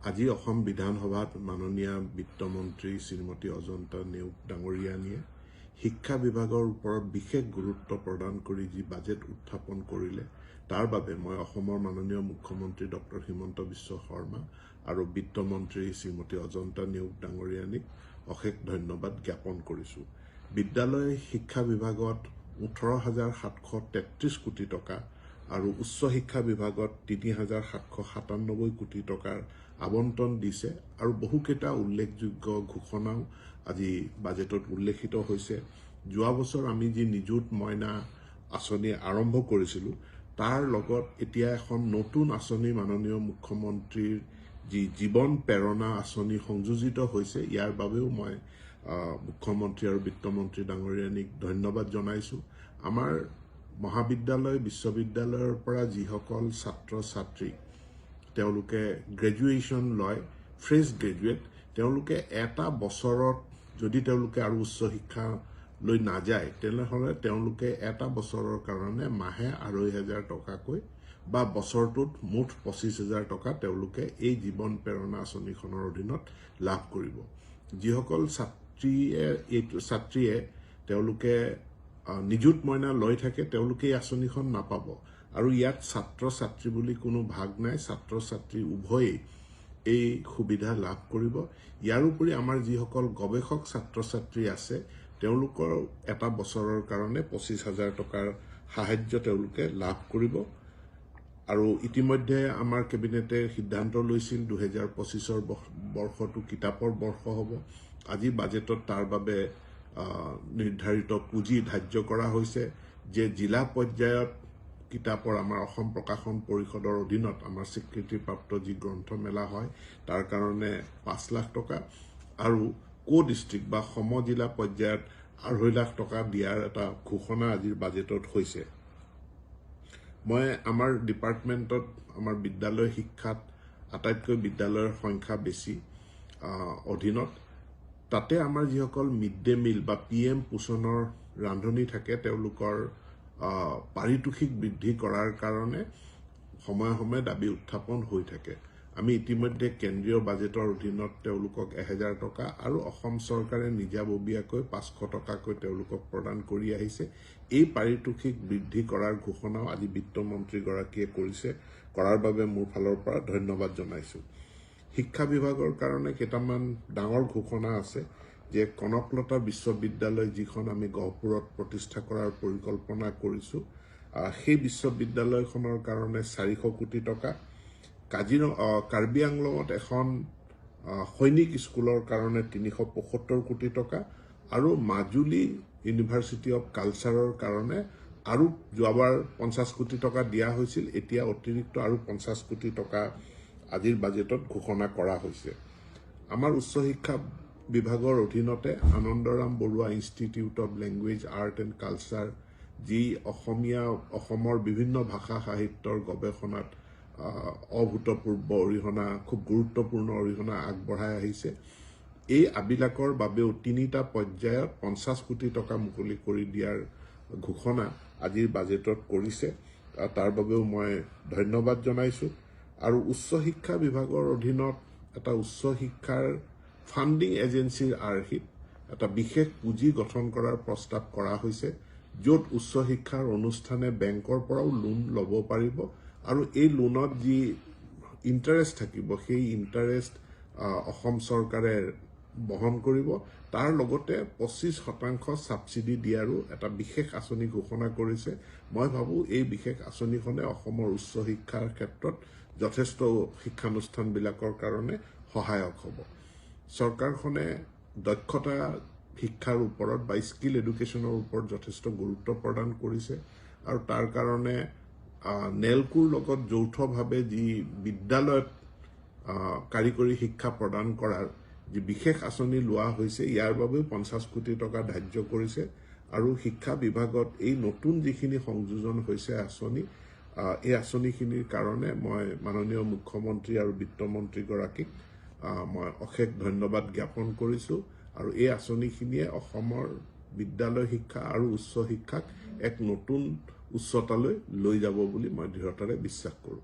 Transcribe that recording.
আজি অসম বিধানসভাত মাননীয় বিত্তমন্ত্ৰী শ্ৰীমতী অজন্তা নেওগ ডাঙৰীয়ানীয়ে শিক্ষা বিভাগৰ ওপৰত বিশেষ গুৰুত্ব প্ৰদান কৰি যি বাজেট উত্থাপন কৰিলে তাৰ বাবে মই অসমৰ মাননীয় মুখ্যমন্ত্ৰী ডক্টৰ হিমন্ত বিশ্ব শৰ্মা আৰু বিত্তমন্ত্ৰী শ্ৰীমতী অজন্তা নেওগ ডাঙৰীয়ানীক অশেষ ধন্যবাদ জ্ঞাপন কৰিছোঁ। বিদ্যালয় শিক্ষা বিভাগত 18,733 কোটি টকা আৰু উচ্চ শিক্ষা বিভাগত 3,797 কোটি টকাৰ আবণ্টন দিছে আৰু বহুকেইটা উল্লেখযোগ্য ঘোষণাও আজি বাজেটত উল্লেখিত হৈছে। যোৱা বছৰ আমি যি নিযুত মইনা আঁচনি আৰম্ভ কৰিছিলোঁ তাৰ লগত এতিয়া এখন নতুন আঁচনি মাননীয় মুখ্যমন্ত্ৰীৰ যি জীৱন প্ৰেৰণা আঁচনি সংযোজিত হৈছে, ইয়াৰ বাবেও মই মুখ্যমন্ত্ৰী আৰু বিত্তমন্ত্ৰী ডাঙৰীয়ানীক ধন্যবাদ জনাইছোঁ। আমাৰ মহাবিদ্যালয় বিশ্ববিদ্যালয়ৰ পৰা যিসকল ছাত্ৰ ছাত্ৰী তেওঁলোকে গ্ৰেজুৱেশ্যন লয়, ফ্ৰেছ গ্ৰেজুৱেট, তেওঁলোকে এটা বছৰত যদি তেওঁলোকে আৰু উচ্চ শিক্ষা লৈ নাযায় তেনেহ'লে তেওঁলোকে এটা বছৰৰ কাৰণে মাহে 2,500 টকাকৈ বা বছৰটোত মুঠ 25,000 টকা তেওঁলোকে এই জীৱন প্ৰেৰণা আঁচনিখনৰ অধীনত লাভ কৰিব। যিসকল ছাত্ৰীয়ে তেওঁলোকে নিযুত মইনা লৈ থাকে তেওঁলোকে এই আঁচনিখন নাপাব আৰু ইয়াত ছাত্ৰ ছাত্ৰী বুলি কোনো ভাগ নাই, ছাত্ৰ ছাত্ৰী উভয়েই এই সুবিধা লাভ কৰিব। ইয়াৰ উপৰি আমাৰ যিসকল গৱেষক ছাত্ৰ ছাত্ৰী আছে তেওঁলোকৰ এটা বছৰৰ কাৰণে 25,000 টকাৰ সাহায্য তেওঁলোকে লাভ কৰিব। আৰু ইতিমধ্যে আমাৰ কেবিনেটে সিদ্ধান্ত লৈছিল 2025 বৰ্ষটো কিতাপৰ বৰ্ষ হ'ব। আজি বাজেটত তাৰ বাবে নিৰ্ধাৰিত পুঁজি ধাৰ্য কৰা হৈছে যে জিলা পৰ্যায়ত কিতাপৰ আমাৰ অসম প্ৰকাশন পৰিষদৰ অধীনত আমাৰ স্বীকৃতিপ্ৰাপ্ত যি গ্ৰন্থমেলা হয় তাৰ কাৰণে 5 লাখ টকা আৰু ডিষ্ট্ৰিক্ট বা সমজিলা পৰ্যায়ত 2.5 লাখ টকা দিয়াৰ এটা ঘোষণা আজিৰ বাজেটত হৈছে। মই আমাৰ ডিপাৰ্টমেণ্টত আমাৰ বিদ্যালয় শিক্ষাত আটাইতকৈ বিদ্যালয়ৰ সংখ্যা বেছি অধীনত, তাতে আমাৰ যিসকল মিড ডে মিল বা PM পোষণৰ ৰান্ধনি থাকে তেওঁলোকৰ পাৰিতোষিক বৃদ্ধি কৰাৰ কাৰণে সময়ে সময়ে দাবী উত্থাপন হৈ থাকে। আমি ইতিমধ্যে কেন্দ্ৰীয় বাজেটৰ অধীনত তেওঁলোকক 1,000 টকা আৰু অসম চৰকাৰে নিজাববীয়াকৈ 500 টকাকৈ তেওঁলোকক প্ৰদান কৰি আহিছে। এই পাৰিতোষিক বৃদ্ধি কৰাৰ ঘোষণাও আজি বিত্তমন্ত্ৰীগৰাকীয়ে কৰাৰ বাবে মোৰ ফালৰ পৰা ধন্যবাদ জনাইছোঁ। শিক্ষা বিভাগৰ কাৰণে কেইটামান ডাঙৰ ঘোষণা আছে যে কনকলতা বিশ্ববিদ্যালয় যিখন আমি গহপুৰত প্ৰতিষ্ঠা কৰাৰ পৰিকল্পনা কৰিছোঁ, সেই বিশ্ববিদ্যালয়খনৰ কাৰণে 400 কোটি টকা, কাৰ্বি আংলঙত এখন সৈনিক স্কুলৰ কাৰণে 375 কোটি টকা আৰু মাজুলী ইউনিভাৰ্চিটি অৱ কালচাৰৰ কাৰণে আৰু যোৱাবাৰ 50 কোটি টকা দিয়া হৈছিল, এতিয়া অতিৰিক্ত আৰু 50 কোটি টকা আজিৰ বাজেটত ঘোষণা কৰা হৈছে। আমাৰ উচ্চ শিক্ষা বিভাগৰ অধীনতে Anandaram Baruah institute of language art and culture যি অসমৰ বিভিন্ন ভাষা সাহিত্যৰ গৱেষণাত অভূতপূৰ্ব অৰিহণা, খুব গুৰুত্বপূৰ্ণ অৰিহণা আগবঢ়াই আহিছে। এই আবিলাকৰ বাবেও 3টা পৰ্যায়ত 50 কোটি টকা মুকলি কৰি দিয়াৰ ঘোষণা আজিৰ বাজেটত কৰিছে, তাৰ বাবেও মই ধন্যবাদ জনাইছোঁ। আৰু উচ্চ শিক্ষা বিভাগৰ অধীনত এটা উচ্চ শিক্ষাৰ ফাণ্ডিং এজেঞ্চিৰ আৰ্হিত এটা বিশেষ পুঁজি গঠন কৰাৰ প্ৰস্তাৱ কৰা হৈছে, য'ত উচ্চ শিক্ষাৰ অনুষ্ঠানে বেংকৰ পৰাও লোন ল'ব পাৰিব আৰু এই লোনত যি ইণ্টাৰেষ্ট থাকিব সেই ইণ্টাৰেষ্ট অসম চৰকাৰে বহন কৰিব। তাৰ লগতে 25% ছাবচিডি দিয়াৰো এটা বিশেষ আঁচনি ঘোষণা কৰিছে। মই ভাবোঁ এই বিশেষ আঁচনিখনে অসমৰ উচ্চ শিক্ষাৰ ক্ষেত্ৰত যথেষ্ট শিক্ষানুষ্ঠানবিলাকৰ কাৰণে সহায়ক হ'ব। চৰকাৰখনে দক্ষতা শিক্ষাৰ ওপৰত বা স্কিল এডুকেশ্যনৰ ওপৰত যথেষ্ট গুৰুত্ব প্ৰদান কৰিছে আৰু তাৰ কাৰণে নেলকোৰ লগত যৌথভাৱে যি বিদ্যালয়ত কাৰিকৰী শিক্ষা প্ৰদান কৰাৰ যি বিশেষ আঁচনি লোৱা হৈছে ইয়াৰ বাবেও 50 কোটি টকা ধাৰ্য কৰিছে আৰু শিক্ষা বিভাগত এই নতুন যিখিনি সংযোজন হৈছে আঁচনি, এই আঁচনিখিনিৰ কাৰণে মই মাননীয় মুখ্যমন্ত্ৰী আৰু বিত্তমন্ত্ৰীগৰাকীক মই অশেষ ধন্যবাদ জ্ঞাপন কৰিছোঁ আৰু এই আঁচনিখিনিয়ে অসমৰ বিদ্যালয় শিক্ষা আৰু উচ্চ শিক্ষাক এক নতুন উচ্চতালৈ লৈ যাব বুলি মই দৃঢ়তাৰে বিশ্বাস কৰোঁ।